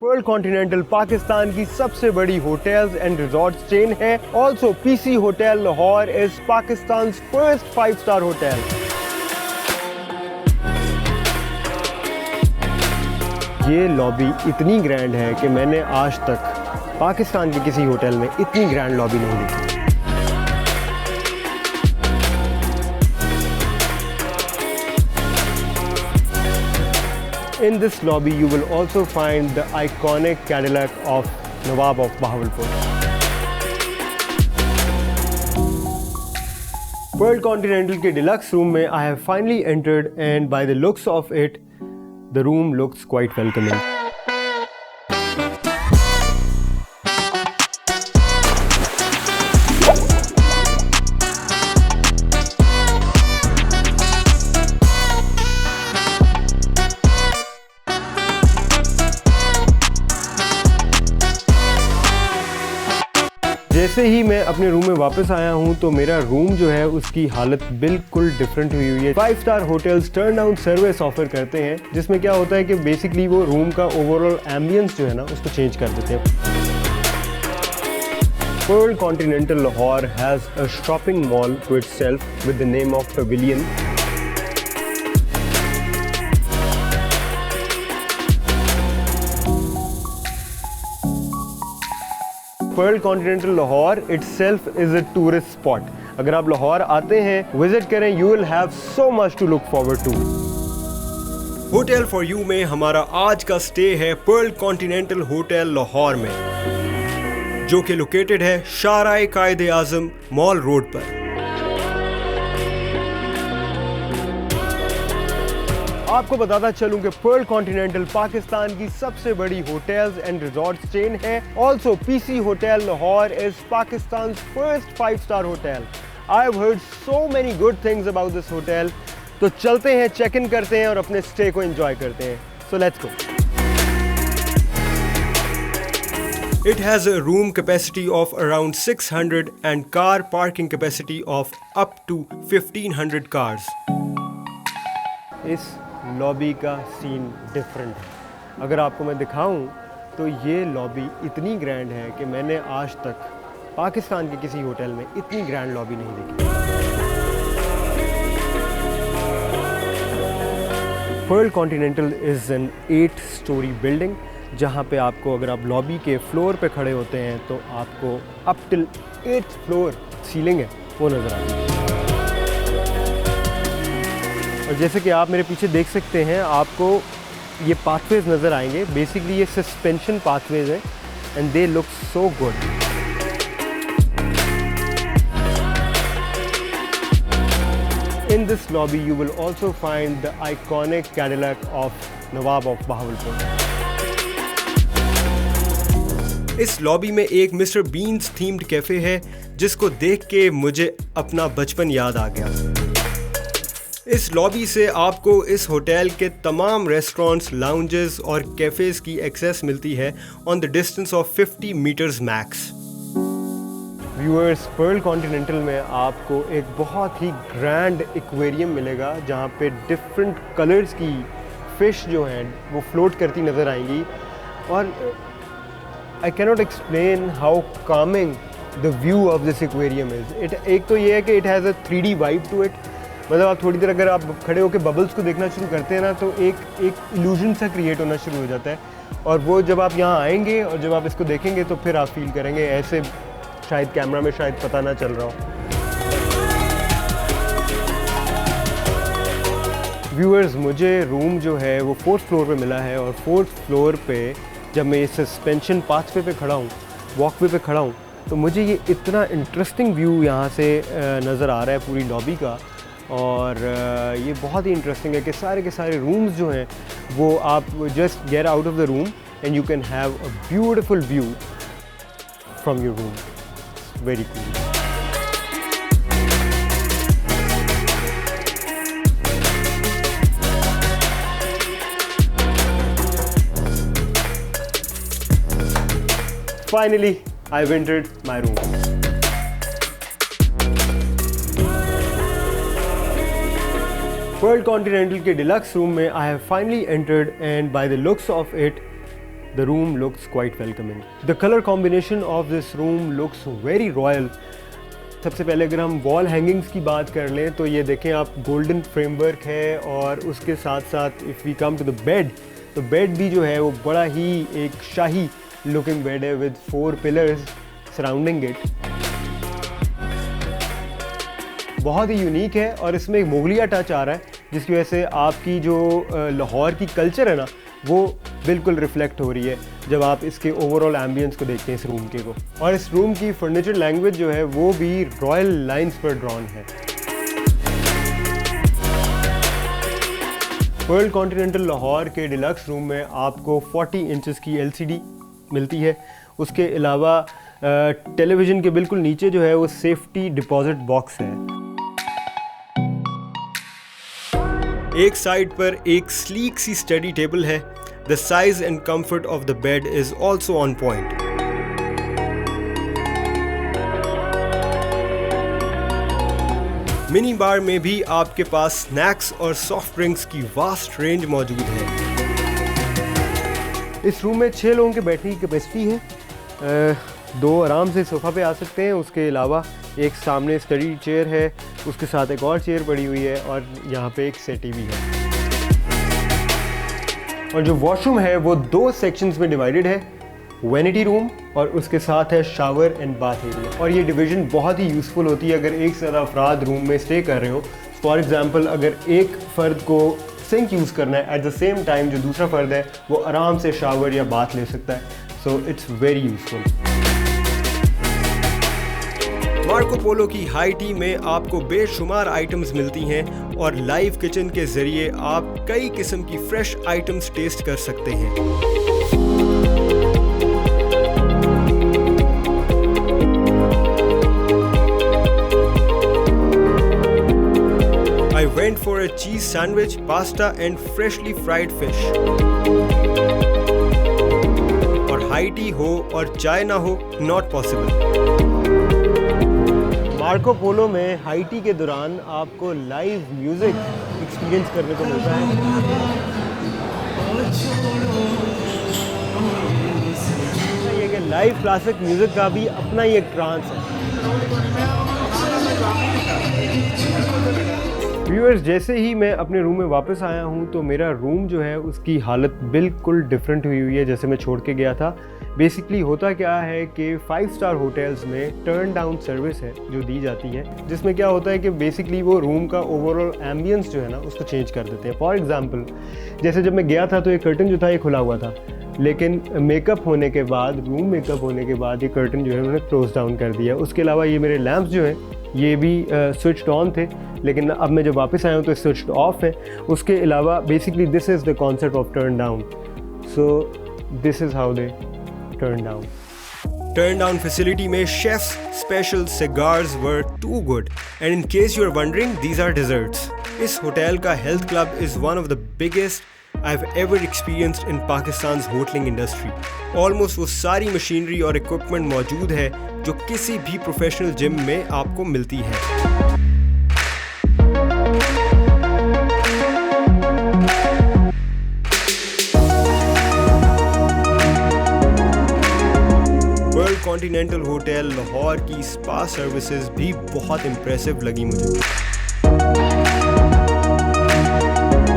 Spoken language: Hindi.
वर्ल्ड कॉन्टिनेंटल पाकिस्तान की सबसे बड़ी होटल्स एंड रिजॉर्ट्स चेन है। Also PC hotel Lahore is Pakistan first 5-star hotel. ये लॉबी इतनी ग्रैंड है कि मैंने आज तक पाकिस्तान के किसी होटल में इतनी ग्रैंड लॉबी नहीं देखी। In this lobby, you will also find the iconic Cadillac of Nawab of Bahawalpur. World Continental के deluxe room में I have finally entered, and by the looks of it, the room looks quite welcoming. जैसे ही मैं अपने रूम में वापस आया हूं तो मेरा रूम जो है उसकी हालत बिल्कुल डिफरेंट हुई है। 5-star hotels turn down service offer करते हैं, जिसमें क्या होता है कि बेसिकली वो रूम का ओवरऑल एम्बियंस जो है ना उसको चेंज कर देते हैं। World Continental Lahore has a shopping mall to itself with the name of Pavilion. World Continental Lahore itself is a tourist spot. अगर आप लाहौर आते हैं विजिट करें, you will have so much to look forward to. Hotel for you में हमारा आज का स्टे है वर्ल्ड कॉन्टिनेंटल होटल लाहौर में, जो कि लोकेटेड है शाहराह कायद आजम मॉल रोड पर। आपको बताता चलूं कि वर्ल्ड कॉन्टिनेंटल पाकिस्तान की सबसे बड़ी होटल्स एंड रिजॉर्ट्स चेन है। Also PC hotel Lahore is Pakistan first 5-star hotel. I have heard so many good things about this hotel. तो चलते हैं, चेक इन करते हैं और अपने स्टे को एंजॉय करते हैं। So let's go. It has a room capacity of around 600 and car parking capacity of up to 1500 cars. इस लॉबी का सीन डिफरेंट है। अगर आपको मैं दिखाऊं तो ये लॉबी इतनी ग्रैंड है कि मैंने आज तक पाकिस्तान के किसी होटल में इतनी ग्रैंड लॉबी नहीं देखी। World continental is an 8-story building, जहाँ पे आपको अगर आप लॉबी के फ्लोर पे खड़े होते हैं तो आपको up till 8th floor ceiling है वो नज़र आती है। और जैसे कि आप मेरे पीछे देख सकते हैं, आपको ये पाथवेज नज़र आएंगे। बेसिकली ये सस्पेंशन पाथवेज हैं and they look so good. In this lobby you will also find the iconic Cadillac of Nawab of Bahawalpur. इस लॉबी में एक मिस्टर बीन्स थीम्ड कैफ़े है, जिसको देख के मुझे अपना बचपन याद आ गया। इस लॉबी से आपको इस होटल के तमाम रेस्टोरेंट्स, लाउंजेस और कैफ़ेज़ की एक्सेस मिलती है on the distance of 50 metres max. Viewers, World Continental में आपको एक बहुत ही ग्रैंड एक्वेरियम मिलेगा, जहाँ पे डिफरेंट कलर्स की फ़िश जो हैं वो फ्लोट करती नज़र आएंगी। और I cannot explain how calming the view of this aquarium is. एक तो ये है कि it has a 3D vibe to it. मतलब आप थोड़ी देर अगर आप खड़े होकर बबल्स को देखना शुरू करते हैं ना, तो एक इल्यूजन सा क्रिएट होना शुरू हो जाता है। और वो जब आप यहाँ आएंगे और जब आप इसको देखेंगे तो फिर आप फील करेंगे ऐसे शायद कैमरा में शायद पता ना चल रहा हो। व्यूअर्स, मुझे रूम जो है वो 4th फ्लोर पे मिला है, और 4th फ्लोर पे जब मैं इस सस्पेंशन पाथवे पे खड़ा हूँ, वॉकवे पे खड़ा हूँ, तो मुझे ये इतना इंटरेस्टिंग व्यू यहाँ से नज़र आ रहा है पूरी लॉबी का। और ये बहुत ही इंटरेस्टिंग है कि सारे के सारे रूम्स जो हैं वो आप just get out of the room and you can have a beautiful view from your room. Very cool. Finally I've entered my room. World continental के डिलक्स रूम में I have finally entered, and by the looks of it The room looks quite welcoming. The color combination of this room looks very royal. सबसे पहले अगर हम वॉल हैंगिंग्स की बात कर लें तो ये देखें आप, गोल्डन फ्रेमवर्क है और उसके साथ साथ if we come to the bed, तो बेड भी जो है वो बड़ा ही एक शाही लुकिंग बेड है विद 4 पिलर्स सराउंडिंग इट। बहुत ही यूनिक है और इसमें एक मुगलिया टच आ रहा है जिसकी वजह से आपकी जो लाहौर की कल्चर है ना वो बिल्कुल रिफ्लेक्ट हो रही है जब आप इसके ओवरऑल एम्बियंस को देखते हैं इस रूम के को। और इस रूम की फर्नीचर लैंग्वेज जो है वो भी रॉयल लाइंस पर ड्रॉन है। वर्ल्ड कॉन्टिनेंटल लाहौर के डिलक्स रूम में आपको 40 इंचेस की LCD मिलती है। उसके अलावा टेलीविज़न के बिल्कुल नीचे जो है वो सेफ्टी डिपॉजिट बॉक्स है। एक साइड पर एक स्लीक सी स्टडी टेबल है। The size and comfort of the bed is also on point. Mini bar में भी आपके पास स्नैक्स और सॉफ्ट ड्रिंक्स की वास्ट रेंज मौजूद है। इस रूम में 6 लोगों के बैठने की कैपेसिटी है। 2 आराम से सोफ़ा पे आ सकते हैं। उसके अलावा एक सामने स्टडी चेयर है, उसके साथ एक और चेयर पड़ी हुई है और यहाँ पे एक सेटी भी है। और जो वॉशरूम है वो 2 सेक्शंस में डिवाइडेड है, वैनिटी रूम और उसके साथ है शावर एंड बाथ एरिया। और ये डिवीज़न बहुत ही यूज़फुल होती है अगर एक से ज़्यादा अफराद रूम में स्टे कर रहे हो। फॉर एग्ज़ाम्पल अगर एक फ़र्द को सिंक यूज़ करना है एट द सेम टाइम जो दूसरा फ़र्द है वो आराम से शावर या बाथ ले सकता है। So it's very useful. Marco Polo की हाई टी में आपको बेशुमार आइटम्स मिलती हैं और लाइव किचन के ज़रिए आप कई किस्म की फ्रेश आइटम्स टेस्ट कर सकते हैं। I went for a cheese sandwich, pasta and freshly fried fish. और हाई टी हो और चाय ना हो, not possible. मार्को पोलो में हाई टी के दौरान आपको लाइव म्यूज़िक एक्सपीरियंस करने को मिलता है। ये कि लाइव क्लासिक म्यूज़िक का भी अपना ही एक ट्रांस है। व्यूअर्स, जैसे ही मैं अपने रूम में वापस आया हूँ तो मेरा रूम जो है उसकी हालत बिल्कुल डिफरेंट हुई है जैसे मैं छोड़ के गया था। बेसिकली होता क्या है कि 5 स्टार होटल्स में टर्न डाउन सर्विस है जो दी जाती है, जिसमें क्या होता है कि बेसिकली वो रूम का ओवरऑल एम्बियंस जो है ना उसको चेंज कर देते हैं। फॉर एग्जांपल जैसे जब मैं गया था तो ये कर्टन जो था ये खुला हुआ था, लेकिन मेकअप होने के बाद, रूम मेकअप होने के बाद ये कर्टन जो है उन्होंने क्लोज डाउन कर दिया। उसके अलावा ये मेरे लैंप्स जो हैं ये भी स्विच्ड ऑन थे, लेकिन अब मैं जब वापस आया हूँ तो स्विच्ड ऑफ है। उसके अलावा basically this is the concept of turn down. So this is how they turn down. Turn down facility में chef's special cigars were too good and in case you are wondering these are desserts. इस होटल का health club is one of the biggest I've ever experienced in Pakistan's hoteling industry. Almost वो सारी मशीनरी और इक्विपमेंट मौजूद है जो किसी भी प्रोफेशनल जिम में आपको मिलती है। वर्ल्ड कॉन्टिनेंटल होटल लाहौर की स्पा सर्विसेज भी बहुत इम्प्रेसिव लगी मुझे।